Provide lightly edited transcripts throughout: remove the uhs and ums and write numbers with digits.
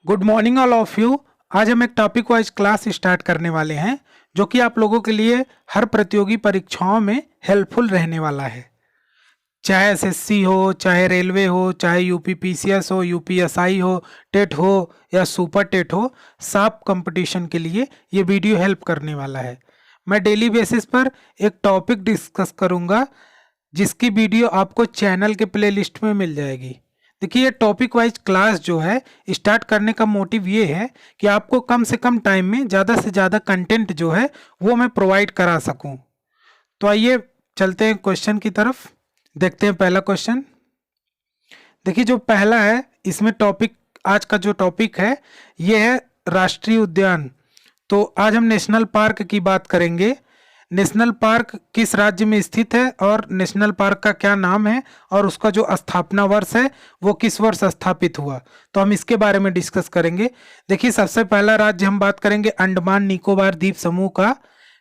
Good morning all of you. आज हम एक टॉपिक वाइज क्लास स्टार्ट करने वाले हैं जो कि आप लोगों के लिए हर प्रतियोगी परीक्षाओं में हेल्पफुल रहने वाला है। चाहे एसएससी हो, चाहे रेलवे हो, चाहे यूपी पीसीएस हो, यूपीएसआई हो, टेट हो या सुपर टेट हो, सब कंपटीशन के लिए ये वीडियो हेल्प करने वाला है। मैं डेली बेसिस पर एक टॉपिक डिस्कस करूँगा जिसकी वीडियो आपको चैनल के प्लेलिस्ट में मिल जाएगी। देखिए, ये टॉपिक वाइज क्लास जो है स्टार्ट करने का मोटिव ये है कि आपको कम से कम टाइम में ज़्यादा से ज़्यादा कंटेंट जो है वो मैं प्रोवाइड करा सकूं। तो आइए चलते हैं क्वेश्चन की तरफ। देखते हैं पहला क्वेश्चन। देखिए, जो पहला है इसमें टॉपिक, आज का जो टॉपिक है ये है राष्ट्रीय उद्यान। तो आज हम नेशनल पार्क की बात करेंगे। नेशनल पार्क किस राज्य में स्थित है और नेशनल पार्क का क्या नाम है और उसका जो स्थापना वर्ष है वो किस वर्ष स्थापित हुआ, तो हम इसके बारे में डिस्कस करेंगे। देखिए, सबसे पहला राज्य हम बात करेंगे अंडमान निकोबार द्वीप समूह का,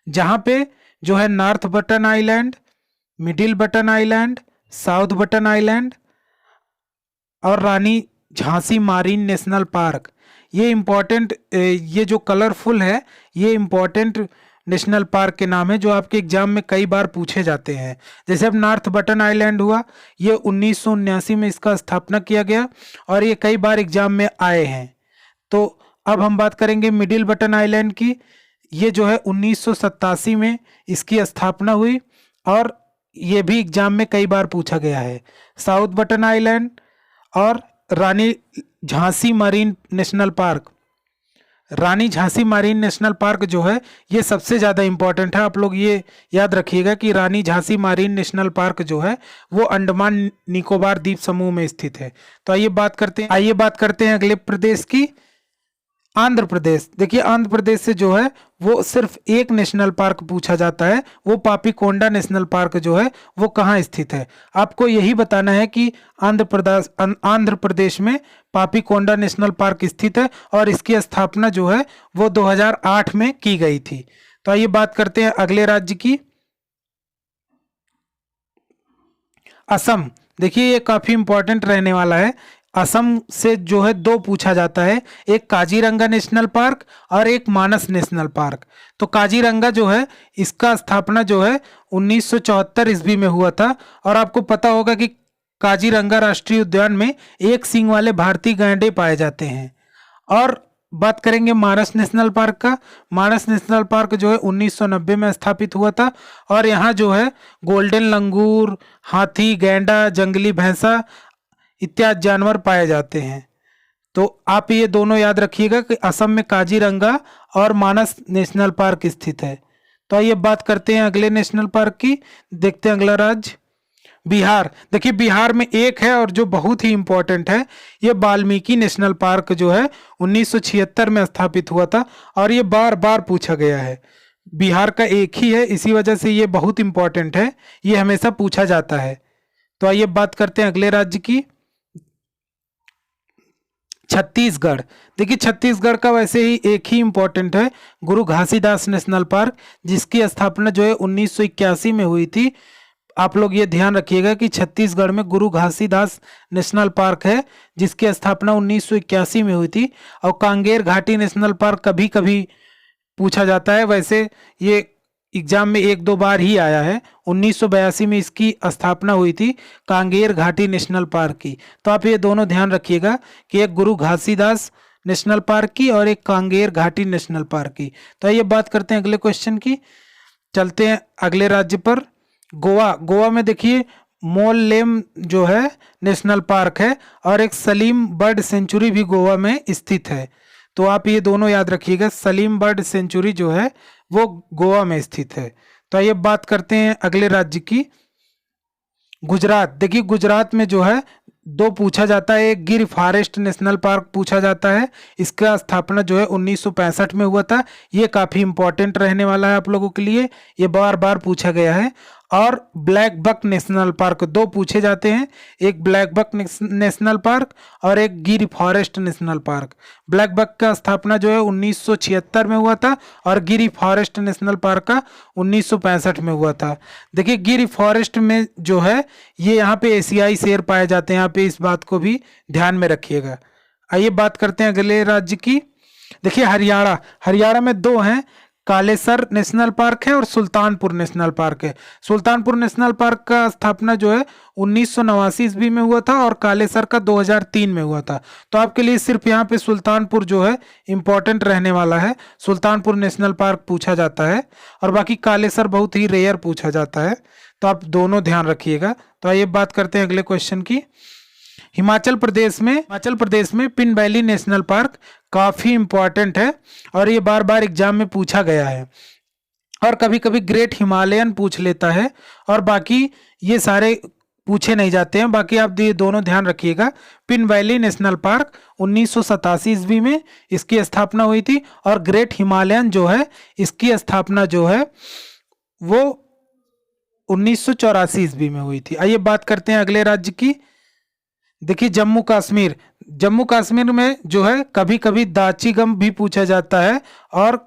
जहाँ पे जो है north button island, middle button island, south button island और रानी झांसी मारीन नेशनल पार्क। ये इम्पोर्टेंट, ये जो कलरफुल है ये इम्पोर्टेंट नेशनल पार्क के नाम है जो आपके एग्जाम में कई बार पूछे जाते हैं। जैसे अब नॉर्थ बटन आइलैंड हुआ, ये 1979 में इसका स्थापना किया गया और ये कई बार एग्जाम में आए हैं। तो अब हम बात करेंगे मिडिल बटन आइलैंड की। ये जो है 1987 में इसकी स्थापना हुई और ये भी एग्जाम में कई बार पूछा गया है। साउथ बटन आइलैंड और रानी झांसी मरीन नेशनल पार्क, रानी झांसी मारीन नेशनल पार्क जो है ये सबसे ज़्यादा इम्पोर्टेंट है। आप लोग ये याद रखिएगा कि रानी झांसी मारीन नेशनल पार्क जो है वो अंडमान निकोबार द्वीप समूह में स्थित है। तो आइए बात करते हैं अगले प्रदेश की, आंध्र प्रदेश। देखिए, आंध्र प्रदेश से जो है वो सिर्फ एक नेशनल पार्क पूछा जाता है, वो पापीकोंडा नेशनल पार्क जो है वो कहाँ स्थित है। आपको यही बताना है कि आंध्र प्रदेश में पापीकोंडा नेशनल पार्क स्थित है और इसकी स्थापना जो है वो 2008 में की गई थी। तो आइए बात करते हैं अगले राज्य की, असम। देखिए, ये काफी इंपॉर्टेंट रहने वाला है। असम से जो है दो पूछा जाता है, एक काजीरंगा नेशनल पार्क और एक मानस नेशनल पार्क। तो काजीरंगा जो है इसका स्थापना जो है 1974 ईस्वी में हुआ था और आपको पता होगा कि काजीरंगा राष्ट्रीय उद्यान में एक सींग वाले भारतीय गैंडे पाए जाते हैं। और बात करेंगे मानस नेशनल पार्क का। मानस नेशनल पार्क जो है 1990 में स्थापित हुआ था और यहाँ जो है गोल्डन लंगूर, हाथी, गैंडा, जंगली भैंसा इत्यादि जानवर पाए जाते हैं। तो आप ये दोनों याद रखिएगा कि असम में काजीरंगा और मानस नेशनल पार्क स्थित है। तो आइए बात करते हैं अगले नेशनल पार्क की। देखते हैं अगला राज्य बिहार। देखिए, बिहार में एक है और जो बहुत ही इंपॉर्टेंट है, ये वाल्मीकि नेशनल पार्क जो है 1976 में स्थापित हुआ था और ये बार बार पूछा गया है। बिहार का एक ही है, इसी वजह से ये बहुत इंपॉर्टेंट है, ये हमेशा पूछा जाता है। तो आइए बात करते हैं अगले राज्य की, छत्तीसगढ़। देखिए, छत्तीसगढ़ का वैसे ही एक ही इम्पोर्टेंट है, गुरु घासीदास नेशनल पार्क, जिसकी स्थापना जो है 1981 में हुई थी। आप लोग ये ध्यान रखिएगा कि छत्तीसगढ़ में गुरु घासीदास नेशनल पार्क है जिसकी स्थापना 1981 में हुई थी। और कांगेर घाटी नेशनल पार्क कभी कभी पूछा जाता है, वैसे ये एग्जाम में एक दो बार ही आया है। 1982 में इसकी स्थापना हुई थी कांगेर घाटी नेशनल पार्क की। तो आप ये दोनों ध्यान रखिएगा कि एक गुरु घासीदास नेशनल पार्क की और एक कांगेर घाटी नेशनल पार्क की। तो ये बात करते हैं अगले क्वेश्चन की। चलते हैं अगले राज्य पर, गोवा। गोवा में देखिए मोललेम जो है नेशनल पार्क है और एक सलीम बर्ड सेंचुरी भी गोवा में स्थित है। तो आप ये दोनों याद रखिएगा, सलीम बर्ड सेंचुरी जो है वो गोवा में स्थित है। तो आइए बात करते हैं अगले राज्य की, गुजरात। देखिए, गुजरात में जो है दो पूछा जाता है, एक गिर फॉरेस्ट नेशनल पार्क पूछा जाता है, इसका स्थापना जो है 1965 में हुआ था। ये काफ़ी इंपॉर्टेंट रहने वाला है आप लोगों के लिए, ये बार बार पूछा गया है। और ब्लैक बक नेशनल पार्क, दो पूछे जाते हैं, एक ब्लैक बक नेशनल पार्क और एक Gir forest national park. Blackbuck का स्थापना जो है 1976 में हुआ था और गिर फॉरेस्ट नेशनल पार्क का 1965 में हुआ था। देखिए, गिर फॉरेस्ट में जो है ये यहाँ पे एशियाई शेर पाए जाते हैं, यहाँ पे इस बात को भी ध्यान में रखिएगा। आइए बात करते हैं अगले राज्य की। देखिए हरियाणा में दो हैं, कालेसर नेशनल पार्क है और सुल्तानपुर नेशनल पार्क है। सुल्तानपुर नेशनल पार्क का स्थापना जो है 1989 ईस्वी में हुआ था और कालेसर का 2003 में हुआ था। तो आपके लिए सिर्फ यहाँ पे सुल्तानपुर जो है इम्पोर्टेंट रहने वाला है। सुल्तानपुर नेशनल पार्क पूछा जाता है और बाकी कालेसर बहुत ही रेयर पूछा जाता है, तो आप दोनों ध्यान रखिएगा। तो आइए बात करते हैं अगले क्वेश्चन की। हिमाचल प्रदेश में पिन वैली नेशनल पार्क काफी इंपॉर्टेंट है और ये बार बार एग्जाम में पूछा गया है और कभी कभी ग्रेट हिमालयन पूछ लेता है और बाकी ये सारे पूछे नहीं जाते हैं। बाकी आप ये दोनों ध्यान रखिएगा। पिन वैली नेशनल पार्क 1987 ईस्वी में इसकी स्थापना हुई थी और ग्रेट हिमालयन जो है इसकी स्थापना जो है वो 1984 ईस्वी में हुई थी। आइए बात करते हैं अगले राज्य की। देखिए जम्मू कश्मीर में जो है कभी कभी दाचिगम भी पूछा जाता है और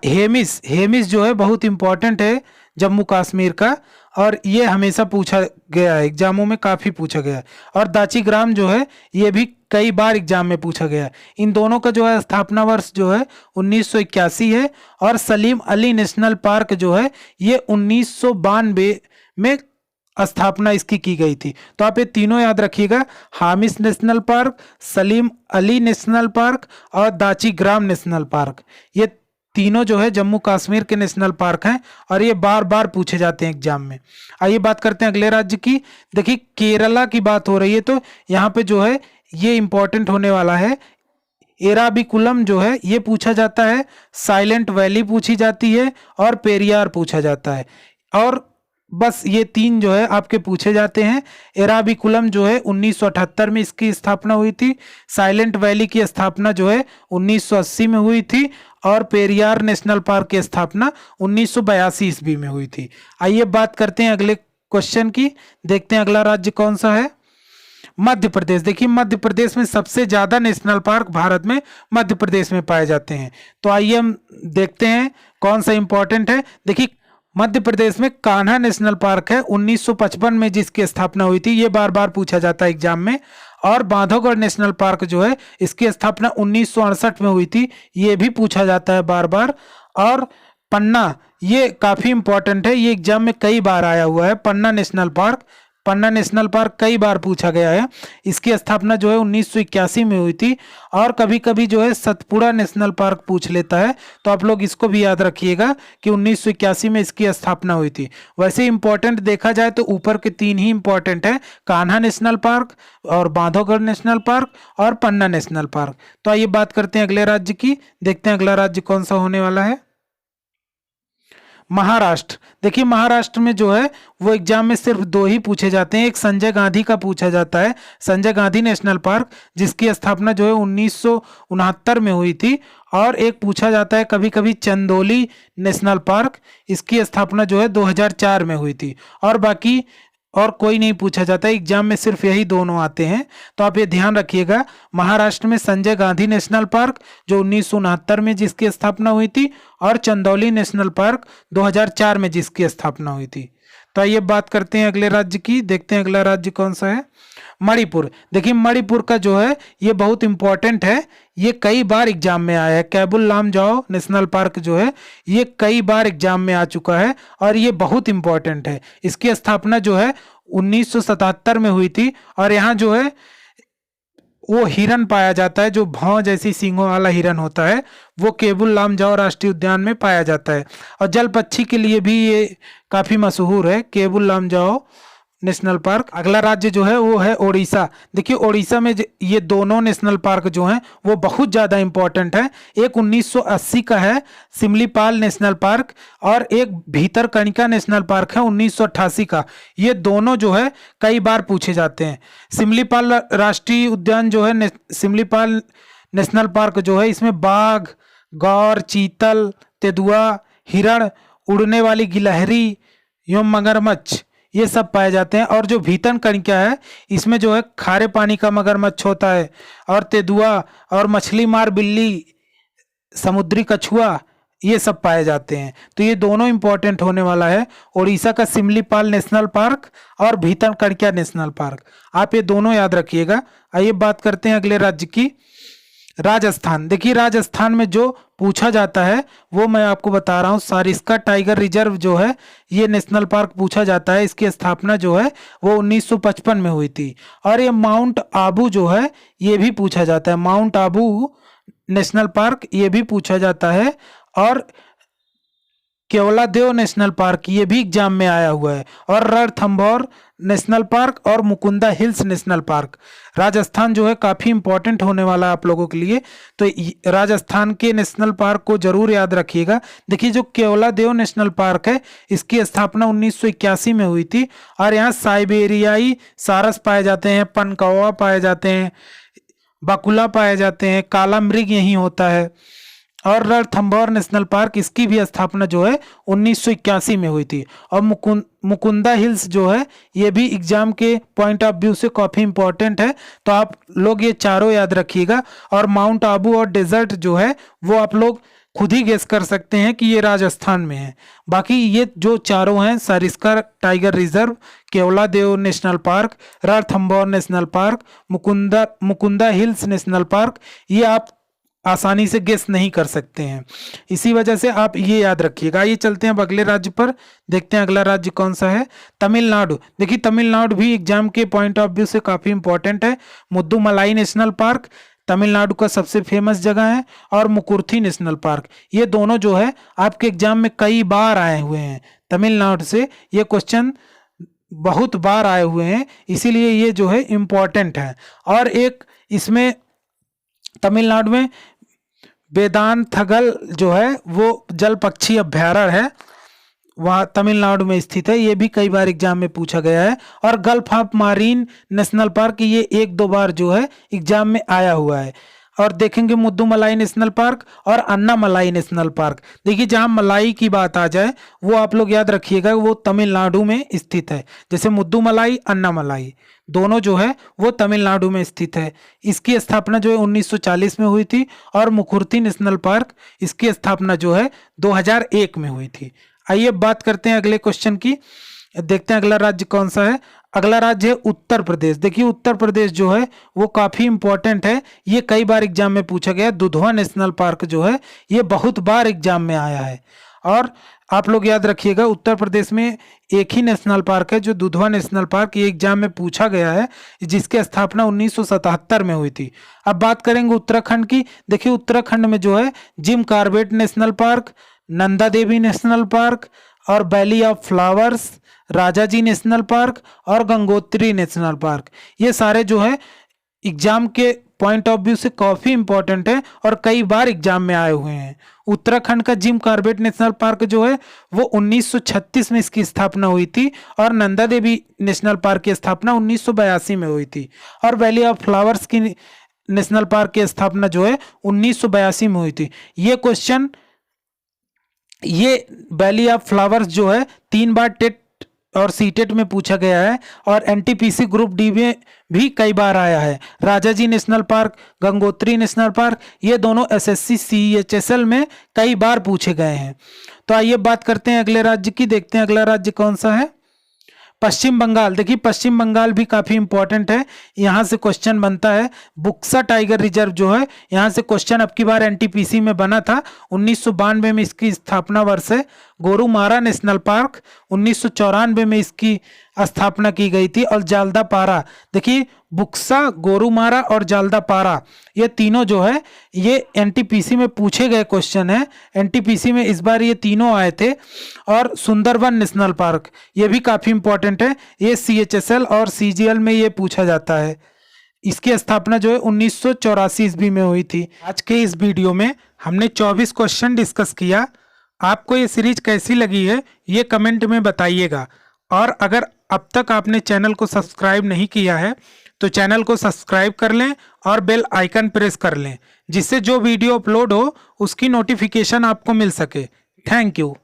हेमिस जो है बहुत इंपॉर्टेंट है जम्मू कश्मीर का और ये हमेशा पूछा गया है, एग्जामों में काफ़ी पूछा गया है। और दाचीग्राम जो है ये भी कई बार एग्जाम में पूछा गया है। इन दोनों का जो है स्थापना वर्ष जो है 1981 है और सलीम अली नेशनल पार्क जो है ये 1992 में स्थापना इसकी की गई थी। तो आप ये तीनों याद रखिएगा, Hemis national park, Salim Ali national park और दाचीग्राम नेशनल पार्क, ये तीनों जो है जम्मू कश्मीर के नेशनल पार्क हैं और ये बार बार पूछे जाते हैं एग्जाम में। आइए बात करते हैं अगले राज्य की। देखिए केरला की बात हो रही है तो यहाँ पे जो है ये इंपॉर्टेंट होने वाला है। एराविकुलम जो है ये पूछा जाता है, साइलेंट वैली पूछी जाती है और पेरियार पूछा जाता है और बस ये तीन जो है आपके पूछे जाते हैं। एराविकुलम जो है 1978 में इसकी स्थापना हुई थी, साइलेंट वैली की स्थापना जो है 1980 में हुई थी और पेरियार नेशनल पार्क की स्थापना 1982 ईस्वी में हुई थी। आइए बात करते हैं अगले क्वेश्चन की। देखते हैं अगला राज्य कौन सा है। मध्य प्रदेश। देखिए मध्य प्रदेश में सबसे ज्यादा नेशनल पार्क भारत में मध्य प्रदेश में पाए जाते हैं। तो आइए हम देखते हैं कौन सा इंपॉर्टेंट है। देखिए मध्य प्रदेश में कान्हा नेशनल पार्क है 1955 में जिसकी स्थापना हुई थी, ये बार बार पूछा जाता है एग्जाम में। और बांधवगढ़ नेशनल पार्क जो है इसकी स्थापना 1968 में हुई थी, ये भी पूछा जाता है बार बार। और पन्ना ये काफी इंपॉर्टेंट है, ये एग्जाम में कई बार आया हुआ है। पन्ना नेशनल पार्क कई बार पूछा गया है। इसकी स्थापना जो है 1981 में हुई थी और कभी कभी जो है सतपुड़ा नेशनल पार्क पूछ लेता है, तो आप लोग इसको भी याद रखिएगा कि 1981 में इसकी स्थापना हुई थी। वैसे इंपॉर्टेंट देखा जाए तो ऊपर के तीन ही इंपॉर्टेंट है, कान्हा नेशनल पार्क और बांधवगढ़ नेशनल पार्क और पन्ना नेशनल पार्क। तो आइए बात करते हैं अगले राज्य की। देखते हैं अगला राज्य कौन सा होने वाला है। महाराष्ट्र। देखिए महाराष्ट्र में जो है वो एग्जाम में सिर्फ दो ही पूछे जाते हैं। एक संजय गांधी का पूछा जाता है, संजय गांधी नेशनल पार्क जिसकी स्थापना जो है 1969 में हुई थी। और एक पूछा जाता है कभी कभी चंदौली नेशनल पार्क, इसकी स्थापना जो है 2004 में हुई थी। और बाकी और कोई नहीं पूछा जाता है, एग्जाम में सिर्फ यही दोनों आते हैं। तो आप ये ध्यान रखिएगा, महाराष्ट्र में संजय गांधी नेशनल पार्क जो 1969 में जिसकी स्थापना हुई थी और चंदौली नेशनल पार्क 2004 में जिसकी स्थापना हुई थी। तो आइए बात करते हैं अगले राज्य की। देखते हैं अगला राज्य कौन सा है। मणिपुर। देखिए मणिपुर का जो है ये बहुत इंपॉर्टेंट है, ये कई बार एग्जाम में आया है। कैबुल लामजाओ नेशनल पार्क जो है ये कई बार एग्जाम में आ चुका है और ये बहुत इंपॉर्टेंट है। इसकी स्थापना जो है 1977 में हुई थी और यहाँ जो है वो हिरन पाया जाता है, जो भौं जैसी सींगों वाला हिरन होता है वो केबुल लामजाओ राष्ट्रीय उद्यान में पाया जाता है। और जल पक्षी के लिए भी ये काफी मशहूर है, केबुल लामजाओ नेशनल पार्क। अगला राज्य जो है वो है ओडिशा। देखिए ओडिशा में ये दोनों नेशनल पार्क जो हैं वो बहुत ज़्यादा इंपॉर्टेंट है। एक 1980 का है सिमलीपाल नेशनल पार्क और एक भीतरकनिका नेशनल पार्क है 1988 का। ये दोनों जो है कई बार पूछे जाते हैं। सिमलीपाल राष्ट्रीय उद्यान जो है सिमलीपाल नेशनल पार्क जो है इसमें बाघ, गौर, चीतल, तेंदुआ, हिरण, उड़ने वाली गिलहरी एवं मगरमच्छ ये सब पाए जाते हैं। और जो भीतरकनिका है इसमें जो है खारे पानी का मगरमच्छ होता है और तेंदुआ और मछली मार बिल्ली, समुद्री कछुआ ये सब पाए जाते हैं। तो ये दोनों इंपॉर्टेंट होने वाला है, उड़ीसा का सिमलीपाल नेशनल पार्क और भीतरकनिका नेशनल पार्क। आप ये दोनों याद रखिएगा। आइए बात करते हैं अगले राज्य की, राजस्थान। देखिए राजस्थान में जो पूछा जाता है वो मैं आपको बता रहा हूँ। सारिस्का टाइगर रिजर्व जो है ये नेशनल पार्क पूछा जाता है। इसकी स्थापना जो है वो 1955 में हुई थी। और ये माउंट आबू जो है ये भी पूछा जाता है, माउंट आबू नेशनल पार्क ये भी पूछा जाता है। और केवलादेव नेशनल पार्क ये भी एग्जाम में आया हुआ है। और रणथंभौर नेशनल पार्क और Mukunda hills national park. Rajasthan जो है काफ़ी इंपॉर्टेंट होने वाला है आप लोगों के लिए, तो राजस्थान के नेशनल पार्क को जरूर याद रखिएगा। देखिए जो केवलादेव नेशनल पार्क है इसकी स्थापना 1981 में हुई थी। और यहाँ साइबेरियाई सारस पाए जाते हैं, पनकौवा पाए जाते हैं, बकुला पाए जाते हैं, काला मृग यहीं होता है। और रणथंभौर नेशनल पार्क इसकी भी स्थापना जो है 1981 में हुई थी। और मुकुंदा हिल्स जो है ये भी एग्जाम के पॉइंट ऑफ व्यू से काफ़ी इंपॉर्टेंट है, तो आप लोग ये चारों याद रखिएगा। और माउंट आबू और डेजर्ट जो है वो आप लोग खुद ही गेस कर सकते हैं कि ये राजस्थान में है। बाकी ये जो चारों हैं, Sariska tiger reserve, Keoladeo national park, Ranthambore national park, Mukunda hills national park, ये आप आसानी से गेस नहीं कर सकते हैं। इसी वजह से आप ये याद रखिएगा। ये चलते हैं अब अगले राज्य पर, देखते हैं अगला राज्य कौन सा है। तमिलनाडु। देखिए तमिलनाडु भी एग्जाम के पॉइंट ऑफ व्यू से काफ़ी इंपॉर्टेंट है। मुद्दुमलाई नेशनल पार्क तमिलनाडु का सबसे फेमस जगह है। और मुकुर्थी नेशनल पार्क, ये दोनों जो है आपके एग्जाम में कई बार आए हुए हैं। तमिलनाडु से ये क्वेश्चन बहुत बार आए हुए हैं, इसीलिए ये जो है इम्पॉर्टेंट है। और एक इसमें तमिलनाडु में वेदांतथगल जो है वो जल पक्षी अभ्यारण्य है, वहाँ तमिलनाडु में स्थित है। ये भी कई बार एग्जाम में पूछा गया है। और गल्फ ऑफ मारीन नेशनल पार्क ये 1-2 बार जो है एग्जाम में आया हुआ है। और देखेंगे मुद्दुमलाई नेशनल पार्क और अन्नामलाई नेशनल पार्क। देखिए जहाँ मलाई की बात आ जाए वो आप लोग याद रखिएगा वो तमिलनाडु में स्थित है। जैसे मुद्दुमलाई, अन्नामलाई दोनों जो है वो तमिलनाडु में स्थित है। इसकी स्थापना जो है 1940 में हुई थी। और मुकुर्थी नेशनल पार्क इसकी स्थापना जो है 2001 में हुई थी। आइए बात करते हैं अगले क्वेश्चन की, देखते हैं अगला राज्य कौन सा है। अगला राज्य है उत्तर प्रदेश। देखिए उत्तर प्रदेश जो है वो काफ़ी इंपॉर्टेंट है, ये कई बार एग्जाम में पूछा गया। दुधवा नेशनल पार्क जो है ये बहुत बार एग्जाम में आया है। और आप लोग याद रखिएगा उत्तर प्रदेश में एक ही नेशनल पार्क है जो दुधवा नेशनल पार्क, ये एग्जाम में पूछा गया है, जिसकी स्थापना 1977 में हुई थी। अब बात करेंगे उत्तराखंड की। देखिए उत्तराखंड में जो है Jim Corbett national park, Nanda Devi national park और valley of flowers, Rajaji national park और गंगोत्री नेशनल पार्क, ये सारे जो है एग्जाम के पॉइंट ऑफ व्यू से काफ़ी इंपॉर्टेंट है और कई बार एग्जाम में आए हुए हैं। उत्तराखंड का जिम कॉर्बेट नेशनल पार्क जो है वो 1936 में इसकी स्थापना हुई थी। और नंदा देवी नेशनल पार्क की स्थापना 1982 में हुई थी। और वैली ऑफ फ्लावर्स की नेशनल पार्क की स्थापना जो है 1982 में हुई थी। ये क्वेश्चन, ये वैली ऑफ फ्लावर्स जो है 3 बार टेट और सीटेट में पूछा गया है। और एनटीपीसी ग्रुप डी में भी कई बार आया है। Rajaji national park, Gangotri national park, ये दोनों एसएससी सीएचएसएल में कई बार पूछे गए हैं। तो आइए बात करते हैं अगले राज्य की, देखते हैं अगला राज्य कौन सा है। पश्चिम बंगाल। देखिए पश्चिम बंगाल भी काफ़ी इंपॉर्टेंट है, यहाँ से क्वेश्चन बनता है। बुक्सा टाइगर रिजर्व जो है यहाँ से क्वेश्चन अब की बार एनटीपीसी में बना था। 1992 में इसकी स्थापना वर्ष है। गोरुमारा नेशनल पार्क 1994 में इसकी स्थापना की गई थी। और जालदापारा, देखिए बुक्सा, गोरुमारा और जालदापारा ये तीनों जो है ये एनटीपीसी में पूछे गए क्वेश्चन है। एनटीपीसी में इस बार ये तीनों आए थे। और सुंदरबन नेशनल पार्क ये भी काफ़ी इंपॉर्टेंट है, ये सीएचएसएल और सीजीएल में ये पूछा जाता है। इसकी स्थापना जो है 1984 ईस्वी में हुई थी। आज के इस वीडियो में हमने 24 क्वेश्चन डिस्कस किया। आपको ये सीरीज कैसी लगी है ये कमेंट में बताइएगा। और अगर अब तक आपने चैनल को सब्सक्राइब नहीं किया है तो चैनल को सब्सक्राइब कर लें और बेल आइकन प्रेस कर लें, जिससे जो वीडियो अपलोड हो उसकी नोटिफिकेशन आपको मिल सके। Thank you.